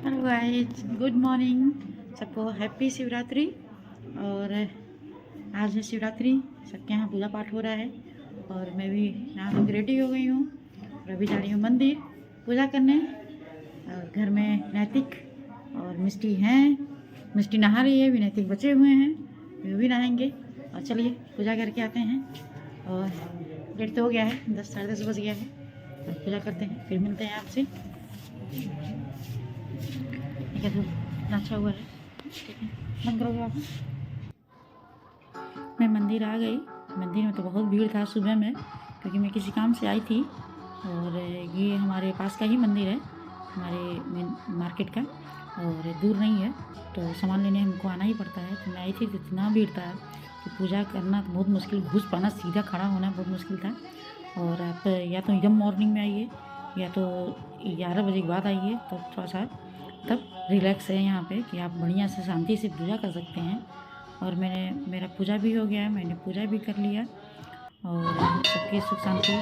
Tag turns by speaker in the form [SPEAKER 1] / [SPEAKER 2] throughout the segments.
[SPEAKER 1] Hello guys, good morning. सबको happy Shivratri. और आज है शिवरात्रि, सबके यहाँ पूजा पाठ हो रहा है और मैं भी नहा के रेडी हो गई हूँ और अभी जा रही हूँ मंदिर पूजा करने। और घर में नैतिक और मिष्टी हैं। मिष्टी नहा रही है, भी नैतिक बचे हुए हैं, वे भी नहाएंगे। और चलिए पूजा करके आते हैं। और लेट तो हो गया है, 10 साढ़े 10 बज गया है। और पूजा करते हैं, फिर मिलते हैं आपसे। ठीक है, इतना अच्छा हुआ है। ठीक है, बंद करोगे आप? मैं मंदिर आ गई। मंदिर में तो बहुत भीड़ था सुबह में, क्योंकि मैं किसी काम से आई थी। और ये हमारे पास का ही मंदिर है, हमारे मेन मार्केट का, और दूर नहीं है, तो सामान लेने हमको आना ही पड़ता है। तो मैं आई थी तो इतना भीड़ था कि पूजा करना तो बहुत मुश्किल, घुस पाना, सीधा खड़ा होना बहुत मुश्किल था। और आप या तो एकदम मॉर्निंग में आइए या तो 11 बजे के बाद आइए, तो थोड़ा सा तब रिलैक्स है यहाँ पे कि आप बढ़िया से शांति से पूजा कर सकते हैं। और मेरा पूजा भी हो गया, मैंने पूजा भी कर लिया। और सबकी सुख शांति और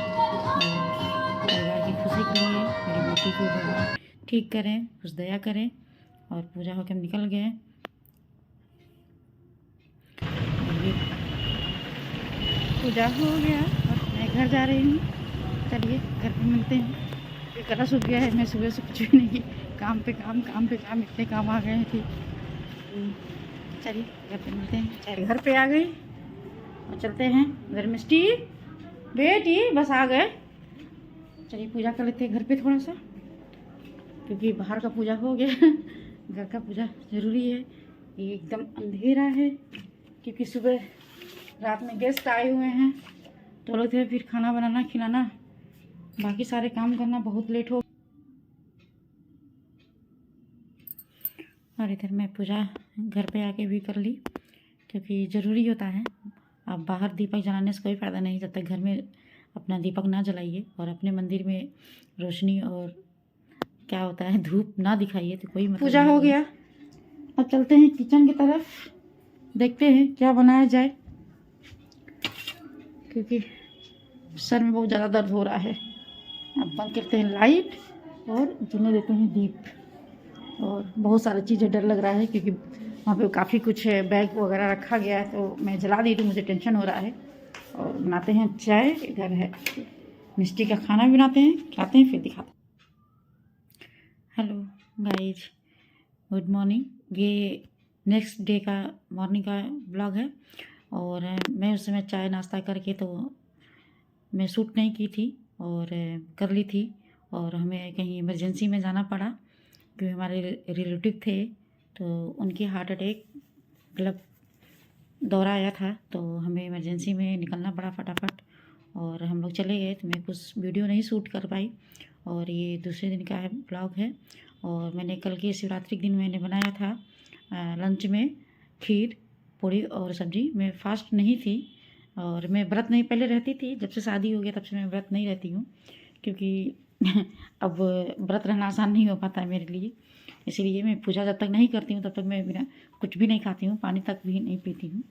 [SPEAKER 1] परिवार की खुशी के लिए मेरी बेटी को भगवान ठीक करें, कुछ दया करें। और पूजा होकर हम निकल गए। और ये पूजा हो गया और मैं घर जा रही हूँ। चलिए घर पे मिलते हैं। गला सूख गया है, मैं सुबह से कुछ भी नहीं की, काम पे काम, काम पे काम, इतने काम आ गए थे। चलिए घर पे मिलते हैं। चलिए घर पे आ गई और चलते हैं उधर। मिष्टी बेटी बस आ गए। चलिए पूजा कर लेते हैं घर पे थोड़ा सा, क्योंकि बाहर का पूजा हो गया घर का पूजा ज़रूरी है। ये एकदम अंधेरा है, क्योंकि सुबह रात में गेस्ट आए हुए हैं, तो लोग थे, फिर खाना बनाना खिलाना, बाकी सारे काम करना, बहुत लेट हो। और इधर मैं पूजा घर पे आके भी कर ली, क्योंकि ज़रूरी होता है। अब बाहर दीपक जलाने से कोई फ़ायदा नहीं, जब तक घर में अपना दीपक ना जलाइए और अपने मंदिर में रोशनी और क्या होता है धूप ना दिखाइए तो कोई मतलब पूजा हो गया। अब चलते हैं किचन की तरफ, देखते हैं क्या बनाया जाए, क्योंकि सर में बहुत ज़्यादा दर्द हो रहा है। अब बंद करते हैं लाइट और जलने देते हैं दीप। और बहुत सारी चीज़ें डर लग रहा है, क्योंकि वहाँ पे काफ़ी कुछ बैग वगैरह रखा गया है, तो मैं जला दी तो मुझे टेंशन हो रहा है। और बनाते हैं चाय, इधर है मिष्टी का खाना भी बनाते हैं, खाते हैं, फिर दिखाते हैं। Hello guys, good morning. ये नेक्स्ट डे का मॉर्निंग का ब्लॉग है। और मैं उस समय चाय नाश्ता करके तो मैं शूट नहीं की थी और कर ली थी। और हमें कहीं इमरजेंसी में जाना पड़ा, क्योंकि हमारे रिलेटिव थे, तो उनकी हार्ट अटैक मतलब दौरा आया था, तो हमें इमरजेंसी में निकलना पड़ा फटाफट। और हम लोग चले गए, तो मैं कुछ वीडियो नहीं शूट कर पाई। और ये दूसरे दिन का है ब्लॉग है। और मैंने कल के शिवरात्रि के दिन मैंने बनाया था लंच में खीर पूड़ी और सब्ज़ी। मैं फास्ट नहीं थी और मैं व्रत नहीं पहले रहती थी, जब से शादी हो गया तब से मैं व्रत नहीं रहती हूँ, क्योंकि अब व्रत रहना आसान नहीं हो पाता है मेरे लिए। इसीलिए मैं पूजा जब तक नहीं करती हूँ तब तक मैं बिना कुछ भी नहीं खाती हूँ, पानी तक भी नहीं पीती हूँ।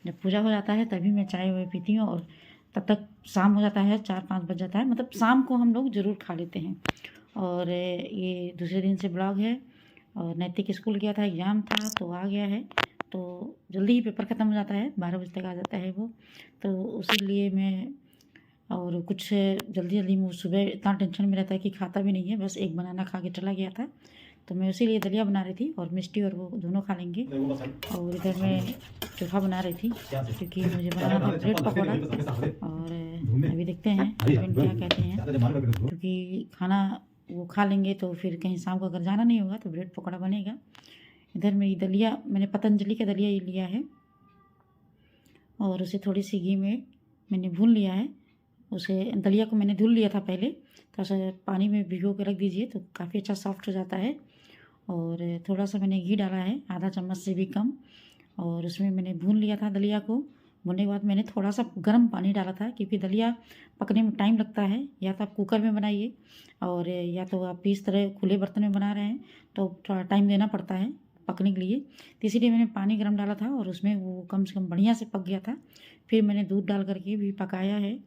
[SPEAKER 1] जब पूजा हो जाता है तभी मैं चाय वाय पीती हूँ। और तब तक शाम हो जाता है, 4-5 बज जाता है, मतलब शाम को हम लोग ज़रूर खा लेते हैं। और ये दूसरे दिन से ब्लॉग है। और नैतिक स्कूल गया था, एग्ज़ाम था, तो आ गया है, तो जल्दी ही पेपर ख़त्म हो जाता है, 12 बजे तक आ जाता है वो, तो उसी लिए मैं और कुछ जल्दी जल्दी में सुबह इतना टेंशन में रहता है कि खाता भी नहीं है, बस एक बनाना खा के चला गया था। तो मैं उसी लिए दलिया बना रही थी, और मिष्टी और वो दोनों खा लेंगे। और इधर मैं चोखा बना रही थी, क्योंकि मुझे बनाना था ब्रेड पकौड़ा। और अभी देखते हैं हस्बैंड क्या कहते हैं, क्योंकि खाना वो खा लेंगे तो फिर कहीं शाम को अगर जाना नहीं होगा तो ब्रेड पकौड़ा बनेगा। इधर मेरी दलिया, मैंने पतंजलि का दलिया ये लिया है, और उसे थोड़ी सी घी में मैंने भून लिया है। उसे दलिया को मैंने धुल लिया था पहले, थोड़ा सा पानी में भिगो के रख दीजिए तो काफ़ी अच्छा सॉफ्ट हो जाता है। और थोड़ा सा मैंने घी डाला है, आधा चम्मच से भी कम, और उसमें मैंने भून लिया था दलिया को। भूनने के बाद मैंने थोड़ा सा गर्म पानी डाला था, क्योंकि दलिया पकने में टाइम लगता है। या तो आप कुकर में बनाइए, और या तो आप इस तरह खुले बर्तन में बना रहे हैं तो थोड़ा टाइम देना पड़ता है पकने के लिए। तो इसीलिए मैंने पानी गर्म डाला था, और उसमें वो कम से कम बढ़िया से पक गया था। फिर मैंने दूध डाल करके भी पकाया है,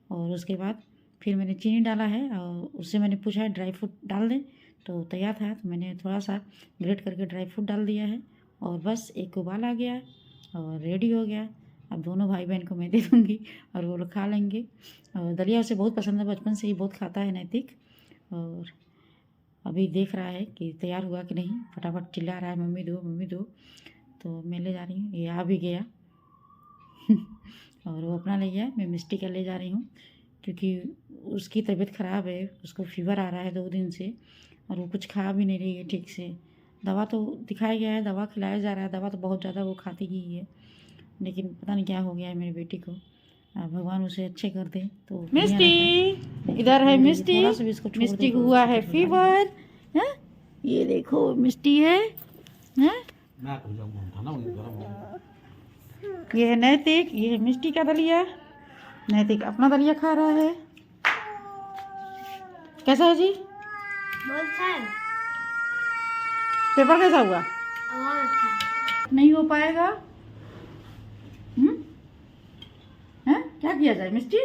[SPEAKER 1] और उसके बाद फिर मैंने चीनी डाला है, और उससे मैंने पूछा है ड्राई फ्रूट डाल दें, तो तैयार था, तो मैंने थोड़ा सा ग्रेट करके ड्राई फ्रूट डाल दिया है और बस एक उबाल आ गया और रेडी हो गया। अब दोनों भाई बहन को मैं दे दूँगी और वो लोग खा लेंगे। और दलिया उसे बहुत पसंद है, बचपन से ही बहुत खाता है नैतिक। और अभी देख रहा है कि तैयार हुआ कि नहीं, फटाफट चिल्ला रहा है मम्मी दो मम्मी दो। तो मैं ले जा रही हूँ, ये आ भी गया और वो अपना ले गया, मैं मिस्टी का ले जा रही हूँ क्योंकि उसकी तबीयत ख़राब है, उसको फीवर आ रहा है 2 दिन से और वो कुछ खा भी नहीं रही है ठीक से। दवा तो दिखाया गया है, दवा खिलाया जा रहा है, दवा तो बहुत ज़्यादा वो खाती ही है, लेकिन पता नहीं क्या हो गया है मेरी बेटी को। भगवान उसे अच्छे कर दे। तो मिस्टी, इधर है मिस्टी, मिस्टी को हुआ है फीवर है, ये देखो मिस्टी है। ये है नैतिक, ये है मिस्टी का दलिया। नैतिक अपना दलिया खा रहा है। कैसा है जी?
[SPEAKER 2] बहुत अच्छा है।
[SPEAKER 1] पेपर कैसा हुआ?
[SPEAKER 2] बहुत अच्छा है।
[SPEAKER 1] नहीं हो पाएगा। हैं? क्या किया जाए मिस्टी?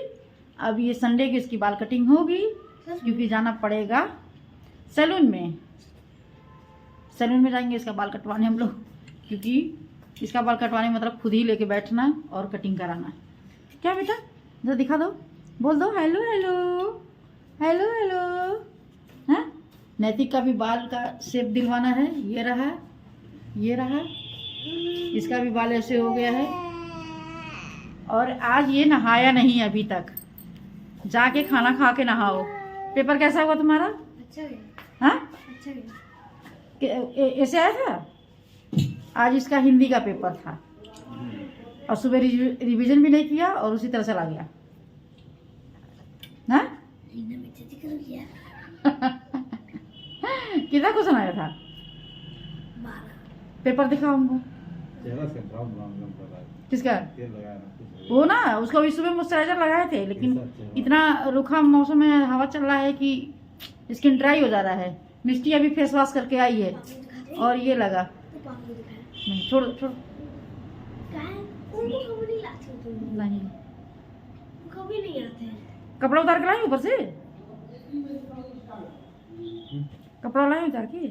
[SPEAKER 1] अब ये संडे की इसकी बाल कटिंग होगी क्योंकि जाना पड़ेगा सैलून में। सैलून में जाएंगे इसका बाल कटवाने हम लोग, क्योंकि इसका बाल कटवाने मतलब खुद ही लेके बैठना और कटिंग कराना। क्या बेटा, जरा दिखा दो, बोल दो हेलो हेलो हेलो हेलो। हैं? नैतिक का भी बाल का शेप दिलवाना है, ये रहा ये रहा, इसका भी बाल ऐसे हो गया है। और आज ये नहाया नहीं अभी तक, जाके खाना खा के नहाओ। पेपर कैसा हुआ तुम्हारा?
[SPEAKER 2] अच्छा है।
[SPEAKER 1] हाँ,
[SPEAKER 2] अच्छा है।
[SPEAKER 1] ऐसे आया था। आज इसका हिंदी का पेपर था और सुबह रिवीजन भी नहीं किया और उसी तरह चला गया। हाँ? कितना क्वेश्चन आया था? 12। पेपर दिखाओ हमको। किसका? वो ना, उसको अभी सुबह मॉइस्चराइजर लगाए थे, लेकिन इतना रुखा मौसम है, हवा चल रहा है कि स्किन ड्राई हो जा रहा है। मिस्टी अभी फेस वॉश करके आई है और ये लगा। नहीं, छोड़ छोड़, नहीं
[SPEAKER 2] कभी नहीं आते हैं।
[SPEAKER 1] कपड़ा उतार के लाए ऊपर से, कपड़ा लाए उतार के,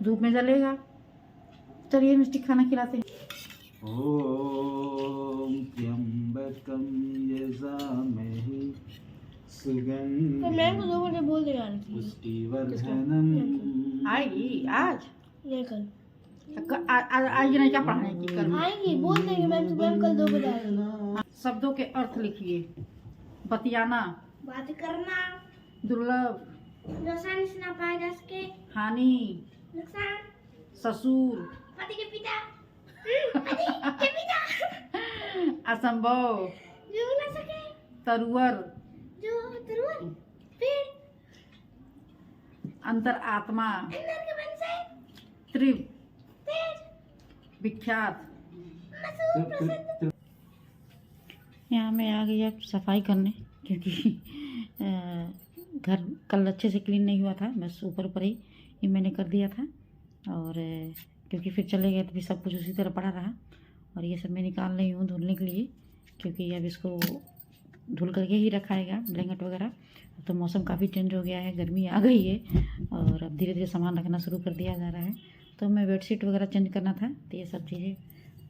[SPEAKER 1] धूप में जलेगा। चलिए मिस्टी खाना खिलाते हैं।
[SPEAKER 3] ओम त्र्यंबकम यजामहे सुगंधिं
[SPEAKER 2] तो मैं को 2 घंटे बोल देगा कि
[SPEAKER 3] पुष्टिवर्धनम।
[SPEAKER 1] आएगी आज?
[SPEAKER 2] नहीं कल
[SPEAKER 1] आएगी नहीं, क्या पढ़ाने की कल?
[SPEAKER 2] आएंगी, बोल देंगे मैम। तो मैम कल 2 बजे आएंगी।
[SPEAKER 1] शब्दों के अर्थ लिखिए। बतियाना,
[SPEAKER 2] बात करना,
[SPEAKER 1] दुर्लभ,
[SPEAKER 2] जो आसानी से ना पाया जा सके,
[SPEAKER 1] हानि,
[SPEAKER 2] नुकसान,
[SPEAKER 1] ससुर,
[SPEAKER 2] पति के पिता, पति के पिता,
[SPEAKER 1] असंभव,
[SPEAKER 2] जो ना सके,
[SPEAKER 1] तरुवर,
[SPEAKER 2] जो तरुवर, पेड़,
[SPEAKER 1] अंतर आत्मा,
[SPEAKER 2] अंदर के मन से,
[SPEAKER 1] त्रिव,
[SPEAKER 2] तेज,
[SPEAKER 1] विख्यात।
[SPEAKER 2] मशहूर, प्रसिद्ध।
[SPEAKER 1] यहाँ मैं आ गई अब सफाई करने, क्योंकि घर कल अच्छे से क्लीन नहीं हुआ था, बस ऊपर ऊपर ही मैंने कर दिया था। और क्योंकि फिर चले गए तो भी सब कुछ उसी तरह पड़ा रहा। और ये सब मैं निकाल रही हूँ धुलने के लिए, क्योंकि अब इसको धुल करके ही रखाएगा ब्लैंकेट वगैरह। तो मौसम काफ़ी चेंज हो गया है, गर्मी आ गई है और अब धीरे धीरे सामान रखना शुरू कर दिया जा रहा है। तो मैं बेडशीट वगैरह चेंज करना था, तो ये सब चीज़ें,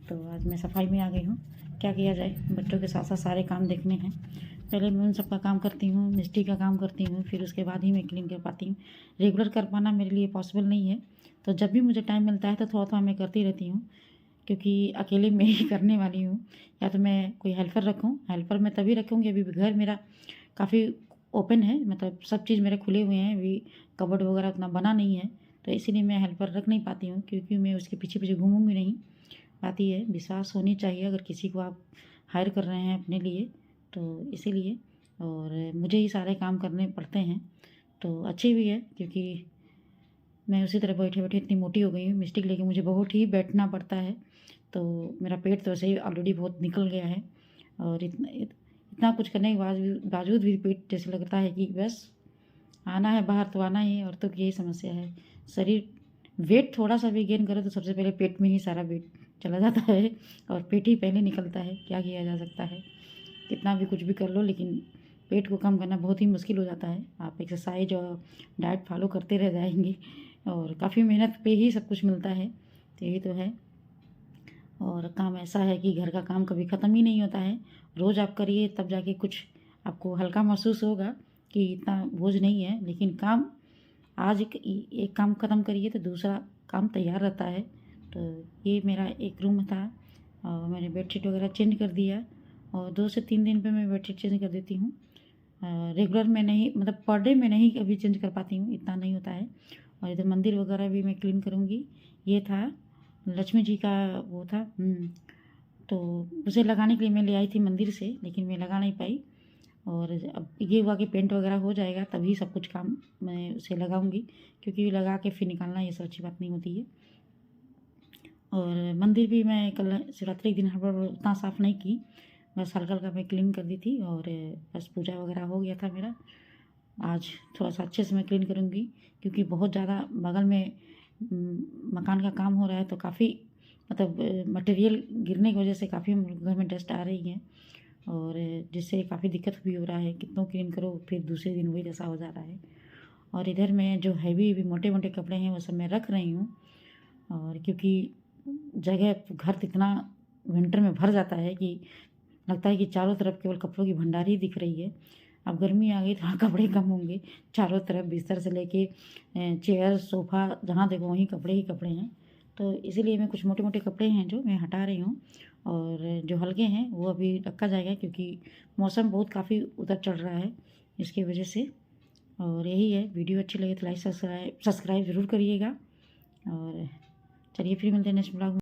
[SPEAKER 1] तो आज मैं सफाई में आ गई हूँ। क्या किया जाए, बच्चों के साथ साथ सारे काम देखने हैं। पहले मैं उन सब का काम करती हूँ, मिस्टी का काम करती हूँ, फिर उसके बाद ही मैं क्लीन कर पाती हूँ। रेगुलर कर पाना मेरे लिए पॉसिबल नहीं है, तो जब भी मुझे टाइम मिलता है तो थोड़ा थोड़ा मैं करती रहती हूँ, क्योंकि अकेले मैं ही करने वाली हूँ। या तो मैं कोई हेल्पर रखूँ, हेल्पर मैं तभी रखूँगी, अभी घर मेरा काफ़ी ओपन है, मतलब सब चीज़ मेरे खुले हुए हैं, अभी कबर्ड वगैरह उतना बना नहीं है, तो इसीलिए मैं हेल्पर रख नहीं पाती हूँ, क्योंकि मैं उसके पीछे पीछे घूमूंगी नहीं। पाती है, विश्वास होनी चाहिए अगर किसी को आप हायर कर रहे हैं अपने लिए, तो इसीलिए। और मुझे ही सारे काम करने पड़ते हैं, तो अच्छी भी है, क्योंकि मैं उसी तरह बैठे बैठे इतनी मोटी हो गई हूँ। मिस्टेक लेके मुझे बहुत ही बैठना पड़ता है, तो मेरा पेट तो वैसे ही ऑलरेडी बहुत निकल गया है, और इतना कुछ करने के बावजूद भी पेट जैसे लगता है कि बस आना है बाहर तो आना ही है। औरतों की यही समस्या है, शरीर वेट थोड़ा सा भी गेन करो तो सबसे पहले पेट में ही सारा वेट चला जाता है, और पेट ही पहले निकलता है। क्या किया जा सकता है, कितना भी कुछ भी कर लो, लेकिन पेट को कम करना बहुत ही मुश्किल हो जाता है। आप एक्सरसाइज और डाइट फॉलो करते रह जाएंगे और काफ़ी मेहनत पे ही सब कुछ मिलता है, तो यही तो है। और काम ऐसा है कि घर का काम कभी ख़त्म ही नहीं होता है, रोज़ आप करिए तब जाके कुछ आपको हल्का महसूस होगा कि इतना बोझ नहीं है, लेकिन काम आज एक काम ख़त्म करिए तो दूसरा काम तैयार रहता है। तो ये मेरा एक रूम था और मैंने बेडशीट वगैरह चेंज कर दिया और 2 से 3 दिन पे मैं बेडशीट चेंज कर देती हूँ। रेगुलर में नहीं, मतलब पर डे में नहीं कभी चेंज कर पाती हूँ, इतना नहीं होता है। और इधर मंदिर वगैरह भी मैं क्लीन करूँगी। ये था लक्ष्मी जी का वो था, तो उसे लगाने के लिए मैं ले आई थी मंदिर से, लेकिन मैं लगा नहीं पाई। और अब ये हुआ कि पेंट वगैरह हो जाएगा तभी सब कुछ काम मैं उसे लगाऊंगी, क्योंकि लगा के फिर निकालना ये सब अच्छी बात नहीं होती है। और मंदिर भी मैं कल शिवरात्रि के दिन हड़बड़ उतना साफ़ नहीं की, बस हल्का हल्का मैं क्लीन कर दी थी और बस पूजा वगैरह हो गया था मेरा। आज थोड़ा सा अच्छे से मैं क्लीन करूँगी, क्योंकि बहुत ज़्यादा बगल में मकान का काम हो रहा है, तो काफ़ी मतलब मटेरियल गिरने की वजह से काफ़ी घर में डस्ट आ रही है और जिससे काफ़ी दिक्कत भी हो रहा है। कितनों क्लीन करो फिर दूसरे दिन वही जैसा हो जा रहा है। और इधर में जो हैवी मोटे मोटे कपड़े हैं वो सब मैं रख रही हूँ, और क्योंकि जगह घर इतना विंटर में भर जाता है कि लगता है कि चारों तरफ केवल कपड़ों की भंडार ही दिख रही है। अब गर्मी आ गई तो कपड़े कम होंगे, चारों तरफ बिस्तर से लेके चेयर सोफ़ा जहाँ देखो वहीं कपड़े ही कपड़े हैं। तो इसीलिए मैं कुछ मोटे मोटे कपड़े हैं जो मैं हटा रही हूँ, और जो हल्के हैं वो अभी रखा जाएगा, क्योंकि मौसम बहुत काफ़ी उतर चढ़ रहा है इसकी वजह से। और यही है, वीडियो अच्छी लगे तो लाइक सब्सक्राइब ज़रूर करिएगा। और चलिए फिर मिलते हैं नेक्स्ट ब्लॉग में।